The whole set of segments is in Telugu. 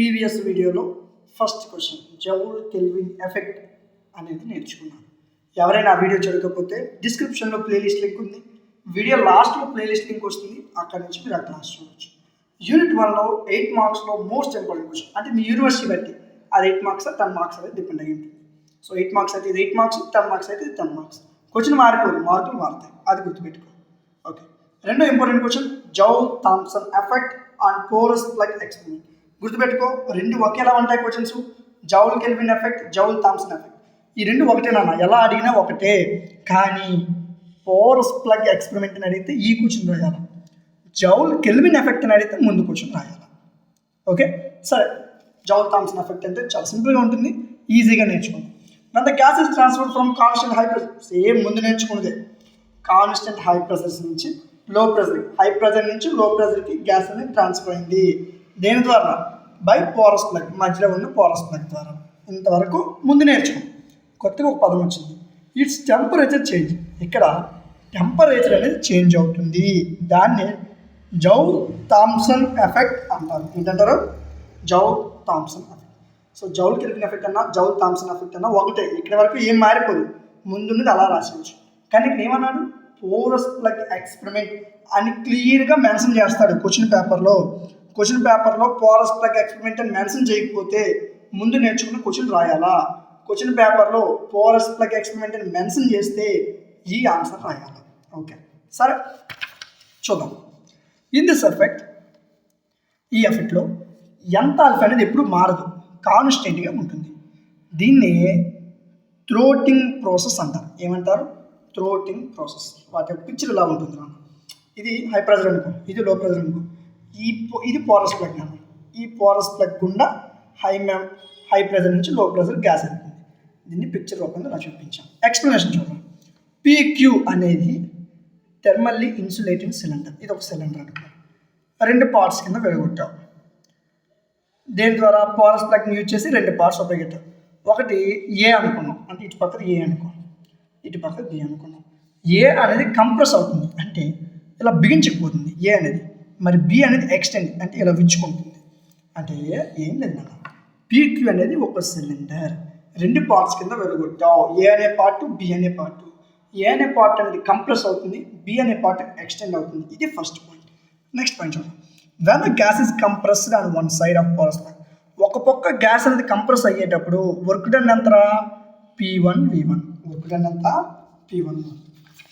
ప్రీవియస్ వీడియోలో first question joule Kelvin effect అనేది నేర్చుకున్నాను. ఎవరైనా ఆ వీడియో చూడకపోతే డిస్క్రిప్షన్లో ప్లేలిస్ట్ లింక్ ఉంది, వీడియో లాస్ట్లో ప్లేలిస్ట్ లింక్ వస్తుంది, అక్కడి నుంచి మీరు ఆ క్లాస్ చూడవచ్చు. యూనిట్ 1లో 8 మార్క్స్లో మోస్ట్ ఇంపార్టెంట్ క్వశ్చన్, అంటే మీ యూనివర్సిటీ బట్టి అది 8 మార్క్స్ 10 మార్క్స్ అనేది డిపెండ్ అయ్యి ఉంటుంది. సో 8 మార్క్స్ అయితే ఇది 8 మార్క్స్, 10 మార్క్స్ అయితే ఇది 10 మార్క్స్. క్వశ్చన్ మారిపోదు, మార్కులు మారుతాయి, అది గుర్తుపెట్టుకో. ఓకే, రెండో important question Joule Thomson effect on porous plug experiment. గుర్తుపెట్టుకో, రెండు ఒకేలా ఉంటాయి questions. Joule Kelvin effect, Joule Thomson effect, ఈ రెండు ఒకటేనా? ఎలా అడిగినా ఒకటే, కానీ పోరస్ ప్లగ్ ఎక్స్పెరిమెంట్ అని అడిగితే ఈ క్వశ్చన్ రాయాలి, జౌల్ కెల్విన్ ఎఫెక్ట్ అని అడిగితే ముందు క్వశ్చన్ రాయాలి. ఓకే, సరే. జౌల్ థామ్సన్ ఎఫెక్ట్ అంటే చాలా సింపుల్గా ఉంటుంది, ఈజీగా నేర్చుకోండి. మన gas is transfer from constant high pressure, same ముందు నేర్చుకున్నదే. కాన్స్టెంట్ హై ప్రెషర్స్ నుంచి లో ప్రెషర్, హై ప్రెషర్ నుంచి లో ప్రెషర్కి గ్యాస్ అనేది ట్రాన్స్ఫర్ అయింది. దేని ద్వారా? బై పోరస్ ప్లగ్, మధ్యలో ఉన్న పోరస్ ప్లగ్ ద్వారా. ఇంతవరకు ముందు నేర్చుకోండి. కొత్తగా ఒక పదం వచ్చింది, ఇట్స్ టెంపరేచర్ చేంజ్. ఇక్కడ టెంపరేచర్ అనేది చేంజ్ అవుతుంది, దాన్ని జౌల్ థామ్సన్ ఎఫెక్ట్ అంటారు. ఏంటంటారు? Joule Thomson effect. So Joule Kelvin effect అన్నా జౌల్ థామ్సన్ ఎఫెక్ట్ అన్నా ఒకటే, ఇక్కడ వరకు ఏం మారిపోదు, ముందున్నది అలా రాసేయచ్చు. కానీ ఇక్కడ ఏమన్నాడు? పోరస్ ప్లగ్ ఎక్స్పెరిమెంట్ అని క్లియర్గా మెన్షన్ చేస్తాడు క్వశ్చన్ పేపర్లో. క్వశ్చన్ పేపర్లో పోరస్ ప్లగ్ ఎక్స్పెరిమెంట్ అని మెన్షన్ చేయకపోతే ముందు నేర్చుకున్న క్వశ్చన్ రాయాలా? క్వశ్చన్ పేపర్లో పోరస్ ప్లగ్ ఎక్స్పెరిమెంట్ అని మెన్షన్ చేస్తే ఈ ఆన్సర్ రాయాలి. ఓకే, సరే చూద్దాం. ఇన్ దిస్ ఎఫెక్ట్, ఈ ఎఫెక్ట్లో ఎంథాల్పీ అనేది ఎప్పుడు మారదు, కాన్స్టెంట్గా ఉంటుంది. దీన్ని థ్రోటింగ్ ప్రాసెస్ అంటారు. ఏమంటారు? థ్రోటింగ్ ప్రాసెస్. వాటి యొక్క పిక్చర్ ఇలా ఉంటుంది. ఇది హై ప్రెషర్ అనుకో, ఇది లో ప్రెషర్ అనుకో, ఇది పోరస్ ప్లగ్ అన్న. ఈ పోరస్ ప్లగ్ గుండా హై ప్రెషర్ నుంచి లో ప్రెషర్ గ్యాస్ అవుతుంది. దీన్ని పిక్చర్ రూపంలో ఇలా చూపించాం. ఎక్స్ప్లెనేషన్ చూద్దాం. PQ అనేది థర్మల్లీ ఇన్సులేటింగ్ సిలిండర్. ఇది ఒక సిలిండర్ అనుకో, రెండు పార్ట్స్ కింద విడగొట్టాం. దేని ద్వారా? పోరస్ ప్లగ్ని యూజ్ చేసి రెండు పార్ట్స్ ఉపయోగించాం. ఒకటి ఏ అనుకున్నాం, అంటే ఇటు పక్కన ఏ అనుకో, ఇటు పక్కన బి అనుకున్నాం. ఏ అనేది కంప్రెస్ అవుతుంది, అంటే ఇలా బిగించకపోతుంది ఏ అనేది. మరి బి అనేది ఎక్స్టెండ్, అంటే ఇలా వించుకుంటుంది. అంటే ఏం లేదు నాన్న, PQ అనేది ఒక సిలిండర్, రెండు పార్ట్స్ కింద విడగొట్టావు. ఏ అనే పార్ట్, బి అనే పార్ట్. ఏ అనే పార్ట్ అనేది కంప్రెస్ అవుతుంది, బి అనే పార్ట్ ఎక్స్టెండ్ అవుతుంది. ఇది ఫస్ట్ పాయింట్. నెక్స్ట్ పాయింట్ చూడండి. When the gas is compressed on one side of porous plug, ఒక పక్క గ్యాస్ అనేది కంప్రెస్ అయ్యేటప్పుడు వర్క్ డన్ ఎంత? P1 V1. వర్క్ డన్ ఎంత? P1 V1.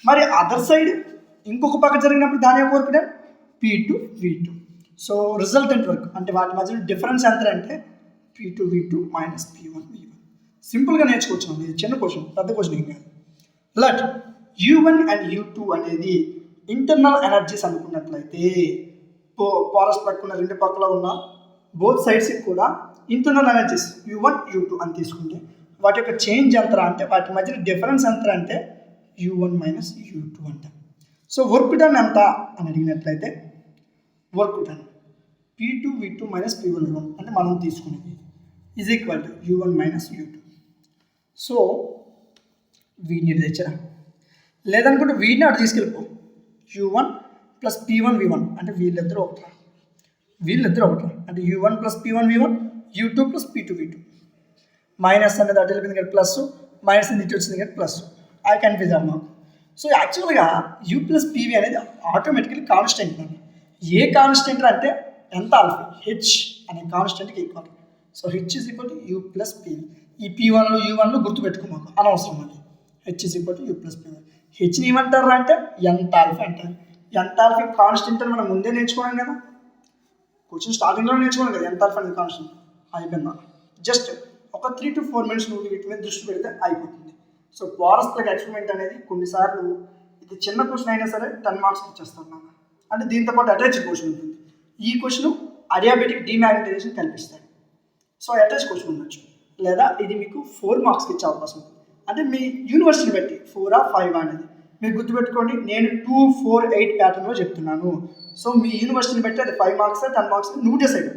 మరి అదర్ సైడ్ ఇంకొక పక్క జరిగినప్పుడు దాని యొక్క work done P2 V2. So resultant work, అంటే వాటి మధ్యలో డిఫరెన్స్ ఎంత అంటే P2 V2 minus P1 V1. సింపుల్గా నేర్చుకోవచ్చు. ఇది చిన్న క్వశ్చన్, పెద్ద క్వశ్చన్ ఏం కాదు. లెట్ U1 అండ్ U2 అనేది ఇంటర్నల్ ఎనర్జీస్ అనుకున్నట్లయితే, పోరస్ ప్లగ్ ఉన్న రెండు పక్కల ఉన్న బోత్ సైడ్స్కి కూడా ఇంటర్నల్ ఎనర్జీస్ U1 U2 అని తీసుకుంటే వాటి యొక్క చేంజ్ ఎంత అంటే, వాటి మధ్య డిఫరెన్స్ ఎంత అంటే U1 మైనస్ U2 అంట. సో వర్క్ డన్ ఎంత అని అడిగినట్లయితే work done P2 V2 minus P1 V1 అంటే మనం తీసుకునేది is equal to U1 minus U2. So వీడిని తెచ్చరా, లేదనుకుంటే వీడిని అటు తీసుకెళ్ళిపో. U1 ప్లస్ P1 V1 అంటే వీళ్ళిద్దరూ ఒకటి, అంటే U1 plus P1 V1, U2 plus P2 V2. Minus అనేది అటు వెళ్ళిపోయింది కదా ప్లస్, మైనస్ అనేది ఇటు వచ్చింది కదా ప్లస్. అది కన్ఫ్యూజ్ అమ్మా. సో యాక్చువల్గా U ప్లస్ PV అనేది ఆటోమేటికలీ కాన్స్టెంట్ అండి. ఏ కాన్స్టెంట్ అంటే ఎంథాల్పీ, H అనే కాన్స్టెంట్కి equal. So H is equal to U plus PV. ఈ P1లో U1లో గుర్తుపెట్టుకోమాకు, అనవసరం అది. H is equal to U plus PV. హెచ్ని ఏమంటారు అంటే ఎంథాల్పీ అంటారు. ఎంథాల్పీ కాన్స్టెంట్ అని మనం ముందే నేర్చుకున్నాం కదా, క్వశ్చన్ స్టార్టింగ్లో నేర్చుకున్నాం కదా ఎంథాల్పీ అనేది కాన్స్టెంట్. అయిపోయిందా? జస్ట్ ఒక 3 to 4 minutes నువ్వు వీటి మీద దృష్టి పెడితే అయిపోతుంది. సో పోరస్ ప్లగ్ ఎక్స్పెరిమెంట్ అనేది కొన్నిసార్లు ఇది చిన్న క్వశ్చన్ అయినా సరే 10 మార్క్స్ ఇచ్చేస్తాను నాకు. అంటే దీంతో పాటు అటాచ్డ్ క్వశ్చన్ ఉంటుంది. ఈ క్వశ్చన్ అడియాబెటిక్ డిమాగ్నటైజేషన్ కల్పిస్తాడు. సో అటాచ్ క్వశ్చన్ ఉండొచ్చు, లేదా ఇది మీకు 4 మార్క్స్కి ఇచ్చే అవకాశం ఉంటుంది. అంటే మీ యూనివర్సిటీ బట్టి 4 or 5 అనేది మీరు గుర్తుపెట్టుకోండి. నేను 2, 4, 8 ప్యాటర్న్లో చెప్తున్నాను. సో మీ యూనివర్సిటీని బట్టి అది 5 మార్క్స్ 10 మార్క్స్ నువ్వు డిసైడ్.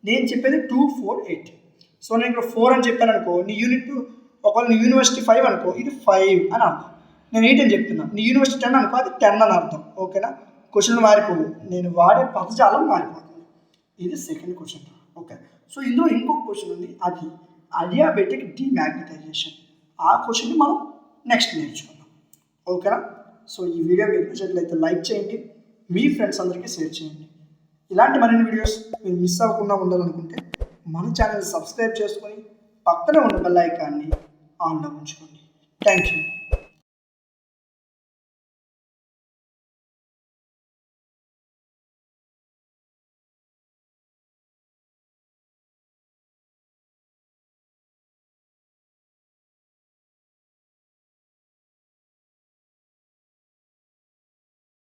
నేను చెప్పేది 2, 4, 8. సో నేను ఇక్కడ 4 అని చెప్పాను అనుకో, నీ యూనిట్ ఒకవేళ నీ యూనివర్సిటీ 5 అనుకో, ఇది 5 అని అర్థం. నేను 8 అని చెప్తున్నాను, నీ యూనివర్సిటీ 10 అనుకో, అది 10 అని అర్థం. ఓకేనా? క్వశ్చన్లు మారిపోవు, నేను వాడే పదజాలం మారిపోతుంది. ఇది సెకండ్ క్వశ్చన్. ఓకే, సో ఇందులో ఇంకొక క్వశ్చన్ ఉంది, అది అడియాబెటిక్ డిమాగ్నటైజేషన్. ఆ క్వశ్చన్ని మనం నెక్స్ట్ నేర్చుకుందాం. ఓకేనా? సో ఈ వీడియో మీకు నచ్చినట్లయితే లైక్ చేయండి, మీ ఫ్రెండ్స్ అందరికీ షేర్ చేయండి. ఇలాంటి మరిన్ని వీడియోస్ మీరు మిస్ అవ్వకుండా ఉండాలనుకుంటే మన ఛానల్ సబ్స్క్రైబ్ చేసుకొని పక్కనే ఉన్న బెల్ ఐకాన్ని ఆన్లో ఉంచుకోండి. Thank you.